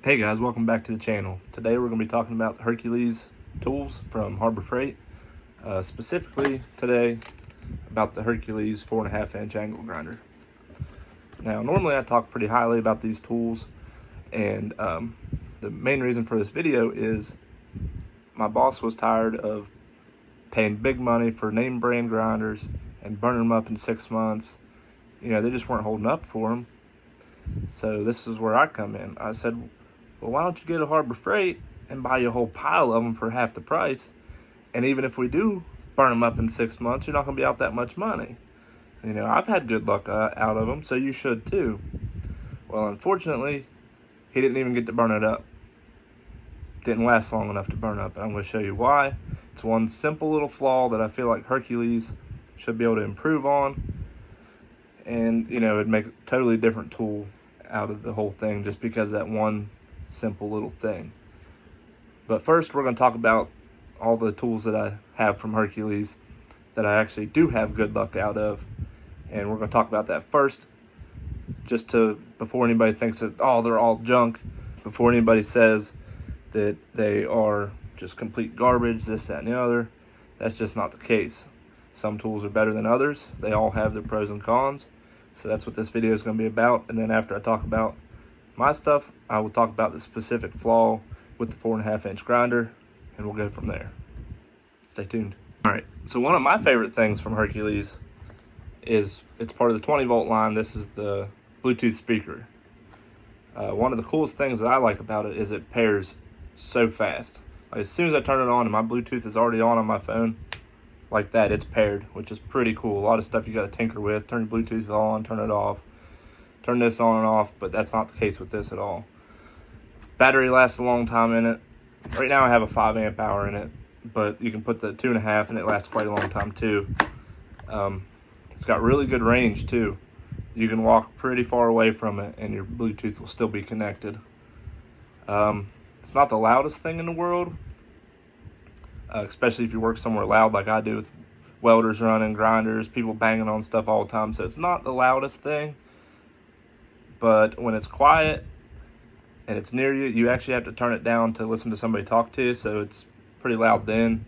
Hey guys, welcome back to the channel. Today we're going to be talking about Hercules Tools from Harbor Freight. Specifically today about the Hercules 4.5 inch angle grinder. Now normally I talk pretty highly about these tools, and the main reason for this video is my boss was tired of paying big money for name brand grinders and burning them up in 6 months. You know, they just weren't holding up for him. So this is where I come in. I said, well, why don't you go to Harbor Freight and buy you a whole pile of them for half the price? And even if we do burn them up in 6 months, you're not going to be out that much money. You know, I've had good luck out of them, so you should too. Well, unfortunately, he didn't even get to burn it up. Didn't last long enough to burn up, and I'm going to show you why. It's one simple little flaw that I feel like Hercules should be able to improve on. And, you know, it'd make a totally different tool out of the whole thing just because of that one simple little thing. But first we're going to talk about all the tools that I have from Hercules that I actually do have good luck out of, and we're going to talk about that first, just to, before anybody thinks that, oh, they're all junk, before anybody says that they are just complete garbage, this, that, and the other. That's just not the case. Some tools are better than others. They all have their pros and cons. So that's what this video is going to be about. And then after I talk about my stuff, I will talk about the specific flaw with the 4.5 inch grinder, and we'll go from there. Stay tuned. All right, so one of my favorite things from Hercules is it's part of the 20 volt line. This is the Bluetooth speaker. One of the coolest things that I like about it is it pairs so fast. Like, as soon as I turn it on and my Bluetooth is already on my phone, like that, it's paired, which is pretty cool. A lot of stuff you got to tinker with, turn your Bluetooth on, turn it off, turn this on and off, but that's not the case with this at all. Battery lasts a long time in it. Right now I have a 5 amp hour in it, but you can put the 2.5 and it lasts quite a long time too. It's got really good range too. You can walk pretty far away from it and your Bluetooth will still be connected. It's not the loudest thing in the world, especially if you work somewhere loud like I do with welders running, grinders, people banging on stuff all the time. So it's not the loudest thing, but when it's quiet and it's near you, you actually have to turn it down to listen to somebody talk to you, so it's pretty loud then.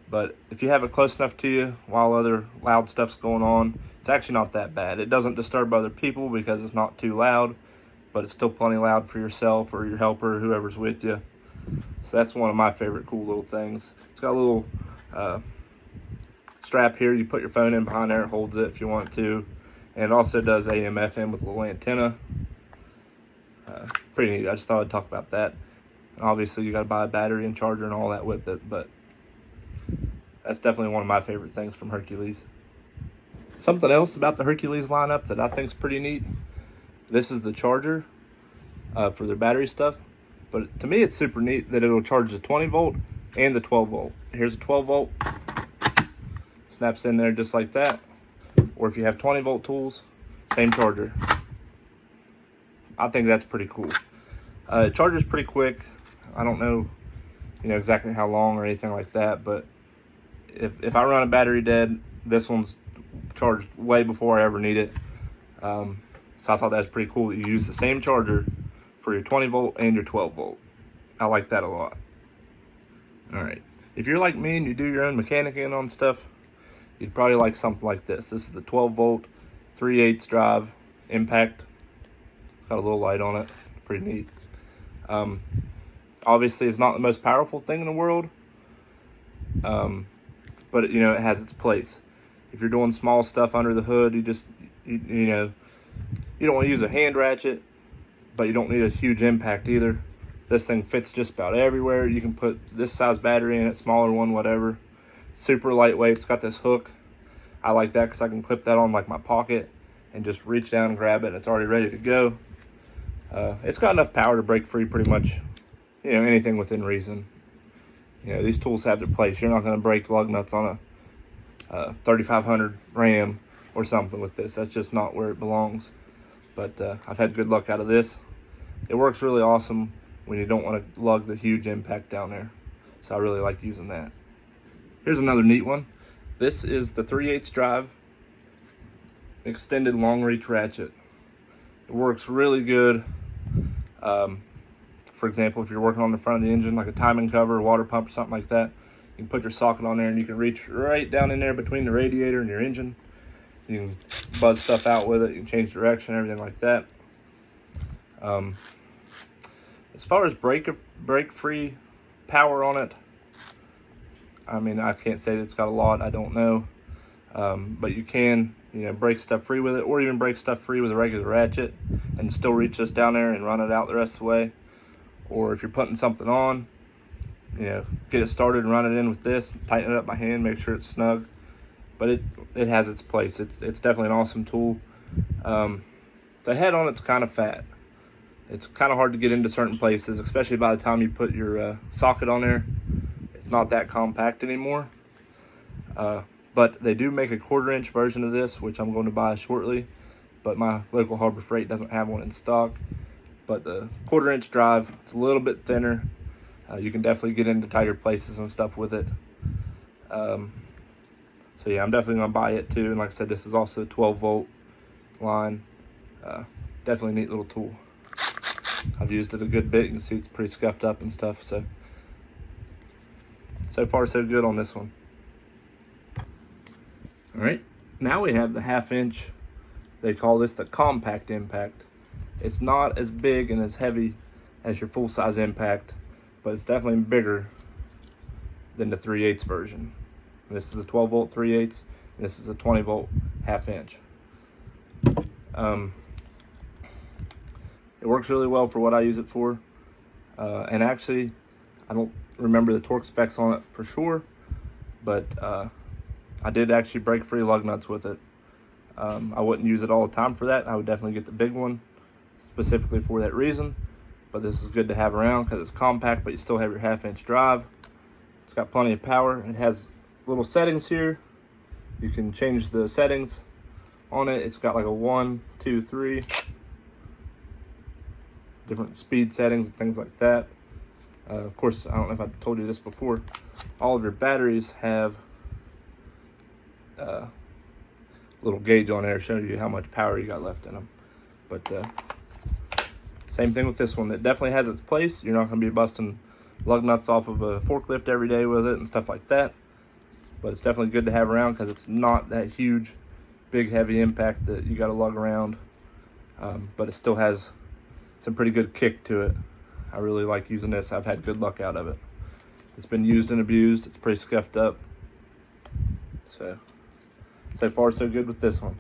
But if you have it close enough to you while other loud stuff's going on, it's actually not that bad. It doesn't disturb other people because it's not too loud, but it's still plenty loud for yourself or your helper or whoever's with you. So that's one of my favorite cool little things. It's got a little strap here. You put your phone in behind there, it holds it if you want it to. And it also does AM, FM with a little antenna. Pretty neat. I just thought I'd talk about that. And obviously you got to buy a battery and charger and all that with it, but that's definitely one of my favorite things from Hercules. Something else about the Hercules lineup that I think is pretty neat. This is the charger for their battery stuff. But to me, it's super neat that it'll charge the 20 volt and the 12 volt. Here's a 12 volt. Snaps in there just like that. Or if you have 20 volt tools, same charger. I think that's pretty cool. It charges pretty quick. I don't know, exactly how long or anything like that, but if I run a battery dead, this one's charged way before I ever need it. So I thought that's pretty cool that you use the same charger for your 20 volt and your 12 volt. I like that a lot. All right, if you're like me and you do your own mechanicing on stuff, you'd probably like something like this. This is the 12 volt 3/8 drive impact. It's got a little light on it, pretty neat. Obviously it's not the most powerful thing in the world, but it has its place. If you're doing small stuff under the hood, you don't want to use a hand ratchet, but you don't need a huge impact either. This thing fits just about everywhere. You can put this size battery in it, smaller one, whatever. Super lightweight. It's got this hook. I like that because I can clip that on like my pocket and just reach down and grab it and it's already ready to go. It's got enough power to break free pretty much anything within reason. These tools have their place. You're not going to break lug nuts on a 3500 Ram or something with this. That's just not where it belongs. But I've had good luck out of this. It works really awesome when you don't want to lug the huge impact down there. So I really like using that. Here's another neat one. This is the 3/8 drive extended long reach ratchet. It works really good for example, if you're working on the front of the engine, like a timing cover, a water pump, or something like that, you can put your socket on there and you can reach right down in there between the radiator and your engine. You can buzz stuff out with it. You can change direction, everything like that. As far as brake-free power on it, I mean, I can't say that it's got a lot. I don't know. But you can, break stuff free with it, or even break stuff free with a regular ratchet and still reach this down there and run it out the rest of the way. Or if you're putting something on, get it started and run it in with this, tighten it up by hand, make sure it's snug. But it has its place. It's definitely an awesome tool. The head on it's kind of fat. It's kind of hard to get into certain places, especially by the time you put your socket on there. It's not that compact anymore. But they do make a 1/4-inch version of this, which I'm going to buy shortly. But my local Harbor Freight doesn't have one in stock. But the 1/4-inch drive, it's a little bit thinner. You can definitely get into tighter places and stuff with it. So yeah, I'm definitely going to buy it too. And like I said, this is also a 12-volt line. Definitely a neat little tool. I've used it a good bit. You can see it's pretty scuffed up and stuff. So far so good on this one. All right, now we have the 1/2-inch. They call this the compact impact. It's not as big and as heavy as your full-size impact, but it's definitely bigger than the 3/8 version. This is a 12-volt 3/8, and this is a 20-volt 1/2-inch. It works really well for what I use it for. And actually, I don't remember the torque specs on it for sure, but I did actually break free lug nuts with it. I wouldn't use it all the time for that. I would definitely get the big one specifically for that reason. But this is good to have around because it's compact, but you still have your 1/2-inch drive. It's got plenty of power. It has little settings here. You can change the settings on it. It's got like a 1, 2, 3 different speed settings and things like that. Of course, I don't know if I told you this before, all of your batteries have a little gauge on there showing you how much power you got left in them. But same thing with this one. It definitely has its place. You're not going to be busting lug nuts off of a forklift every day with it and stuff like that. But it's definitely good to have around because it's not that huge, big, heavy impact that you got to lug around. But it still has some pretty good kick to it. I really like using this. I've had good luck out of it. It's been used and abused. It's pretty scuffed up. So far so good with this one.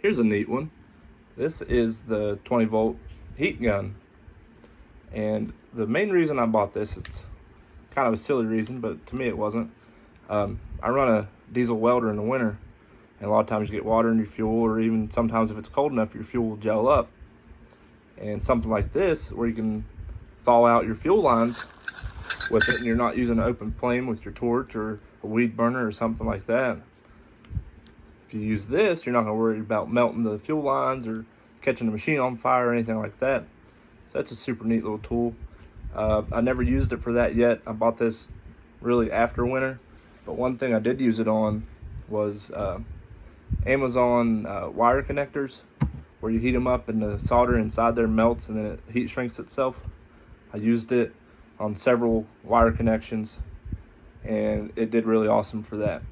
Here's a neat one. This is the 20-volt heat gun. And the main reason I bought this, it's kind of a silly reason, but to me it wasn't. I run a diesel welder in the winter, and a lot of times you get water in your fuel, or even sometimes if it's cold enough, your fuel will gel up. And something like this, where you can thaw out your fuel lines with it, and you're not using an open flame with your torch or a weed burner or something like that. If you use this, you're not going to worry about melting the fuel lines or catching the machine on fire or anything like that. So that's a super neat little tool. I never used it for that yet. I bought this really after winter, but one thing I did use it on was Amazon wire connectors, where you heat them up and the solder inside there melts and then it heat shrinks itself. I used it on several wire connections and it did really awesome for that.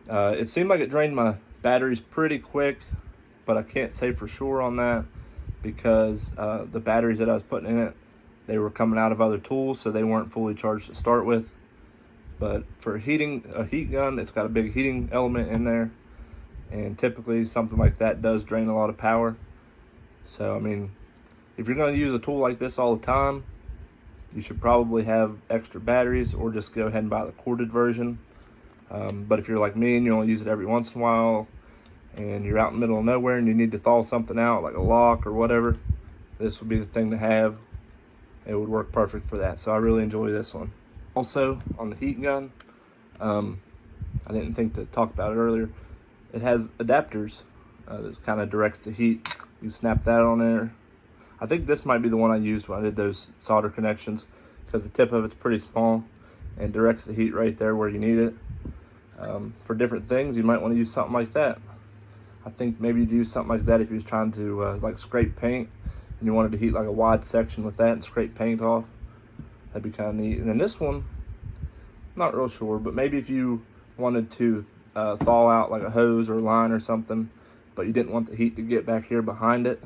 It seemed like it drained my batteries pretty quick, but I can't say for sure on that because the batteries that I was putting in it, they were coming out of other tools, so they weren't fully charged to start with. But for heating a heat gun, it's got a big heating element in there, and typically something like that does drain a lot of power. So I mean, if you're going to use a tool like this all the time, you should probably have extra batteries or just go ahead and buy the corded version. But if you're like me and you only use it every once in a while and you're out in the middle of nowhere and you need to thaw something out like a lock or whatever, this would be the thing to have. It would work perfect for that. So I really enjoy this one. Also on the heat gun, I didn't think to talk about it earlier. It has adapters that kind of directs the heat. You snap that on there. I think this might be the one I used when I did those solder connections because the tip of it's pretty small and directs the heat right there where you need it. For different things, you might want to use something like that. I think maybe you'd use something like that if you was trying to like scrape paint and you wanted to heat like a wide section with that and scrape paint off, that'd be kind of neat. And then this one, not real sure, but maybe if you wanted to thaw out like a hose or a line or something, but you didn't want the heat to get back here behind it,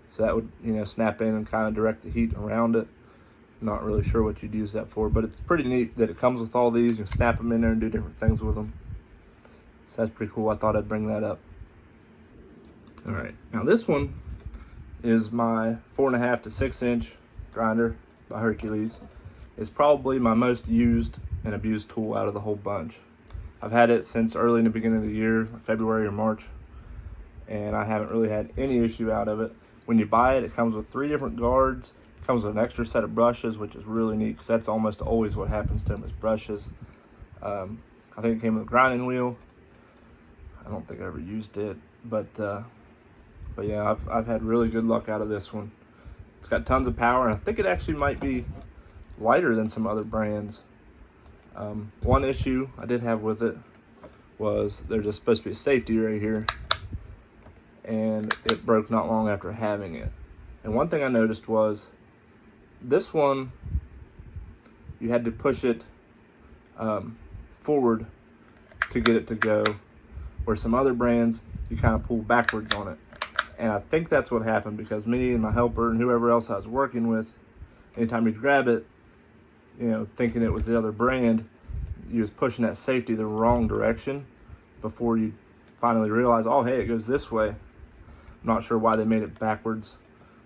so that would, you know, snap in and kind of direct the heat around it. Not really sure what you'd use that for, but it's pretty neat that it comes with all these. You can snap them in there and do different things with them. So that's pretty cool. I thought I'd bring that up. All right, now this one is my 4.5 to 6 inch grinder by Hercules. It's probably my most used and abused tool out of the whole bunch. I've had it since early in the beginning of the year, February or March, and I haven't really had any issue out of it. When you buy it, it comes with 3 different guards. It comes with an extra set of brushes, which is really neat because that's almost always what happens to them is brushes. I think it came with a grinding wheel. I don't think I ever used it, but yeah, I've had really good luck out of this one. It's got tons of power, and I think it actually might be lighter than some other brands. One issue I did have with it was there's just supposed to be a safety right here, and it broke not long after having it. And one thing I noticed was this one, you had to push it forward to get it to go, where some other brands, you kind of pull backwards on it. And I think that's what happened because me and my helper and whoever else I was working with, anytime you'd grab it, you know, thinking it was the other brand, you was pushing that safety the wrong direction before you finally realize, oh, hey, it goes this way. I'm not sure why they made it backwards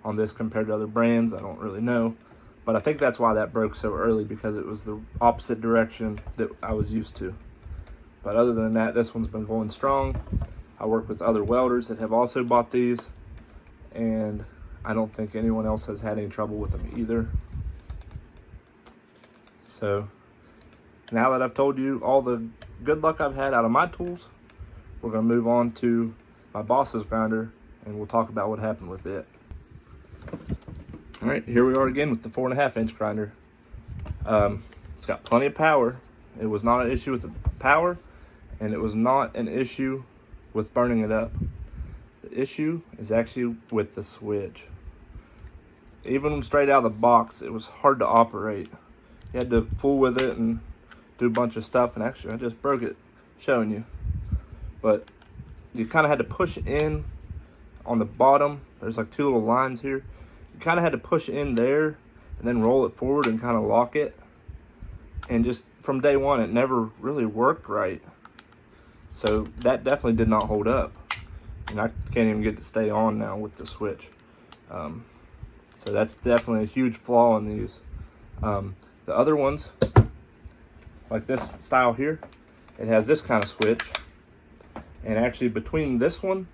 on this compared to other brands. I don't really know. But I think that's why that broke so early, because it was the opposite direction that I was used to. But other than that, this one's been going strong. I work with other welders that have also bought these, and I don't think anyone else has had any trouble with them either. So now that I've told you all the good luck I've had out of my tools, we're going to move on to my boss's grinder, and we'll talk about what happened with it. All right, here we are again with the 4.5 inch grinder. It's got plenty of power. It was not an issue with the power, and it was not an issue with burning it up. The issue is actually with the switch. Even straight out of the box, it was hard to operate. You had to fool with it and do a bunch of stuff, and actually I just broke it showing you. But you kind of had to push in on the bottom. There's like 2 little lines here. You kind of had to push in there and then roll it forward and kind of lock it. And just from day one, it never really worked right. So that definitely did not hold up. And I can't even get it to stay on now with the switch. So that's definitely a huge flaw in these. The other ones, like this style here, it has this kind of switch. And actually between this one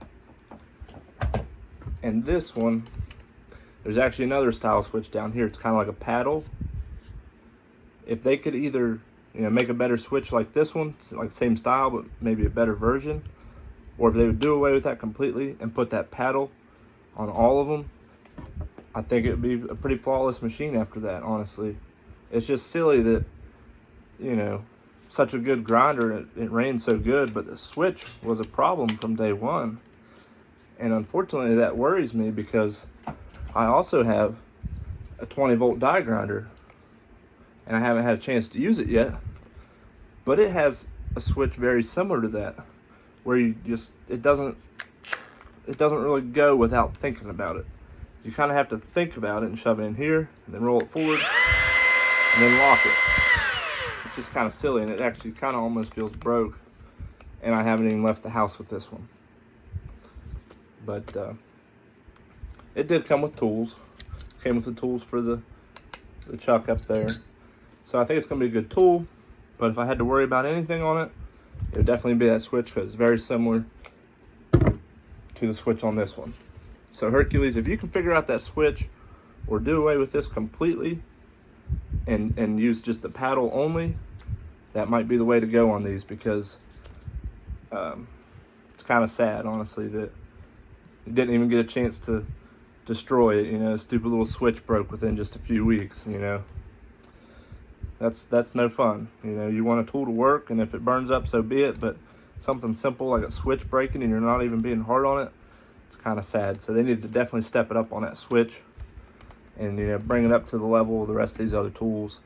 and this one, there's actually another style switch down here. It's kind of like a paddle. If they could either, you know, make a better switch like this one, like same style but maybe a better version, or if they would do away with that completely and put that paddle on all of them, I think it would be a pretty flawless machine after that, honestly. It's just silly that, you know, such a good grinder, it ran so good, but the switch was a problem from day one. And unfortunately that worries me because I also have a 20-volt die grinder, and I haven't had a chance to use it yet, but it has a switch very similar to that, where you just, it doesn't really go without thinking about it. You kind of have to think about it and shove it in here, and then roll it forward, and then lock it. It's just kind of silly, and it actually kind of almost feels broke, and I haven't even left the house with this one. But it did come with tools. Came with the tools for the chuck up there. So I think it's going to be a good tool, but if I had to worry about anything on it, it would definitely be that switch, because it's very similar to the switch on this one. So Hercules, if you can figure out that switch or do away with this completely and use just the paddle only, that might be the way to go on these, because it's kind of sad, honestly, that you didn't even get a chance to destroy it. You know, a stupid little switch broke within just a few weeks, you know. That's no fun. You know, you want a tool to work, and if it burns up, so be it, but something simple like a switch breaking and you're not even being hard on it, It's kind of sad. So they need to definitely step it up on that switch and, you know, bring it up to the level of the rest of these other tools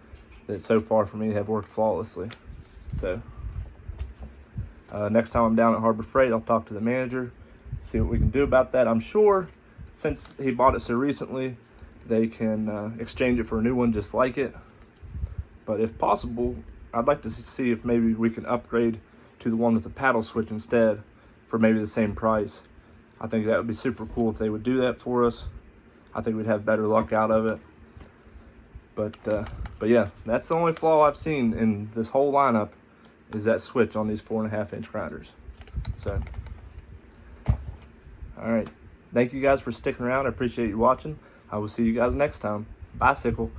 that so far for me have worked flawlessly. So next time I'm down at Harbor Freight, I'll talk to the manager, see what we can do about that. I'm sure since he bought it so recently, they can exchange it for a new one just like it. But if possible, I'd like to see if maybe we can upgrade to the one with the paddle switch instead for maybe the same price. I think that would be super cool if they would do that for us. I think we'd have better luck out of it. But yeah, that's the only flaw I've seen in this whole lineup is that switch on these 4.5-inch grinders. So, all right. Thank you guys for sticking around. I appreciate you watching. I will see you guys next time. Bicycle.